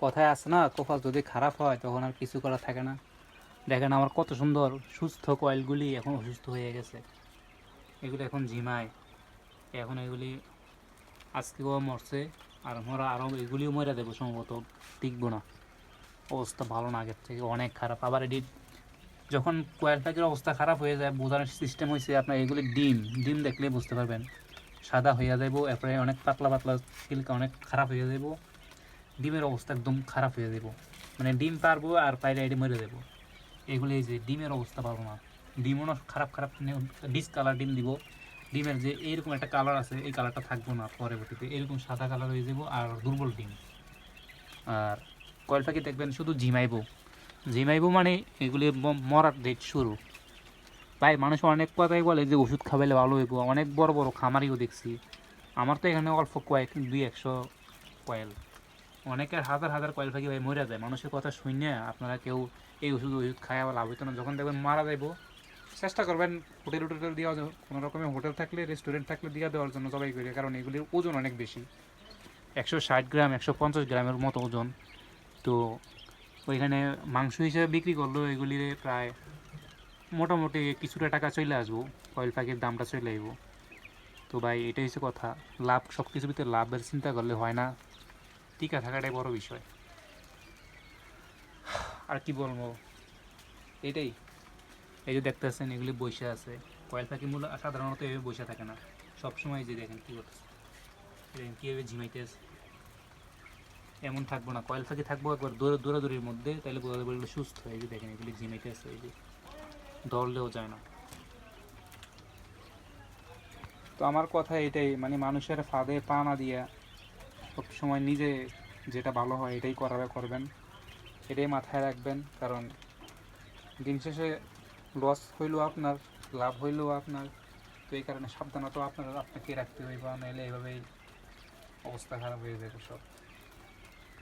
কথায় আছে না, কপাল যদি খারাপ হয় তখন আর কিছু করা থাকে না। দেখেন আমার কত সুন্দর সুস্থ কয়েলগুলি এখন অসুস্থ হয়ে গেছে। এগুলি এখন ঝিমায়, এখন এগুলি আজকেও মরছে, আর মরা আরও এগুলিও মরে দেবো সম্ভবত, টিকবো না। অবস্থা ভালো না, আগের থেকে অনেক খারাপ। আবার এটি যখন কয়েল পাখির অবস্থা খারাপ হয়ে যায় বোঝানোর সিস্টেম হয়েছে আপনার, এগুলি ডিম ডিম দেখলে বুঝতে পারবেন। সাদা হইয়া যাইব, এরপরে অনেক পাতলা পাতলা ছিলকা অনেক খারাপ হয়ে যাব, ডিমের অবস্থা একদম খারাপ হয়ে যাব। মানে ডিম পারবো আর পাইলে এটি মরে দেবো। এগুলি এই যে ডিমের অবস্থা পারবো না, ডিমও না খারাপ খারাপ ডিসকালার ডিম দিব। ডিমের যে এইরকম একটা কালার আছে এই কালারটা থাকবো না, পরবর্তীতে এরকম সাদা কালার হয়ে যাব আর দুর্বল ডিম। আর কয়েল পাখি দেখবেন শুধু ঝিমাইবো, ঝিমাইবো মানে এগুলি মরার ডেট শুরু। তাই মানুষ অনেক কথাই বলে যে ওষুধ খাওয়াইলে ভালো হইব, অনেক বড় বড় খামারিও দেখছি। আমার তো এখানে অল্প কয়েক 200 কয়েল, অনেকের হাজার হাজার কয়েল পাখি ভাই মরে যায়। মানুষের কথা শুনে আপনারা কেউ এই ওষুধ খাওয়া লাভ হইতো না। যখন দেখবেন মারা যাইব, চেষ্টা করবেন হোটেল টোটেল দেওয়া, কোনো রকমের হোটেল থাকলে রেস্টুরেন্ট থাকলে দিয়ে দেওয়ার জন্য সবাই করে, কারণ এগুলির ওজন অনেক বেশি, 160 গ্রাম 150 গ্রামের মতো ওজন। তো ওইখানে মাংস হিসেবে বিক্রি করলেও এগুলির প্রায় মোটামুটি কিছুটা টাকা চলে আসবো, কয়েল পাখির দামটা চলে আসবো। তো ভাই এটাই হচ্ছে কথা, লাভ সব কিছুর ভিতরে লাভের চিন্তা করলে হয় না, টিকা থাকাটাই বড় বিষয়। আর কি বলবো, এটাই। এই যে দেখতেছেন এগুলি বসে আছে, কয়েল পাখি মূল সাধারণত এভাবে বসে থাকে না, সবসময় যে দেখেন কী করতেছে, দেখেন কীভাবে ঝিমাইতেছে। এমন থাকবো না, কয়েল পাখি থাকবো একবার দৌড়াদৌড়ির মধ্যে, তাহলে বোঝা যাবে এগুলো সুস্থ। এই যে দেখেন এগুলি ঝিমাইতেছে, এই যে ধরলেও যায় না। তো আমার কথা এটাই, মানে মানুষের ফাঁদে পা না দিয়া সবসময় নিজে যেটা ভালো হয় এটাই করবেন, এটাই মাথায় রাখবেন। কারণ দিন শেষে লস হইলেও আপনার, লাভ হইলেও আপনার। তো এই কারণে সাবধানতা আপনাকে রাখতে হইব, নাহলে এইভাবেই অবস্থা খারাপ হয়ে যাবে সব।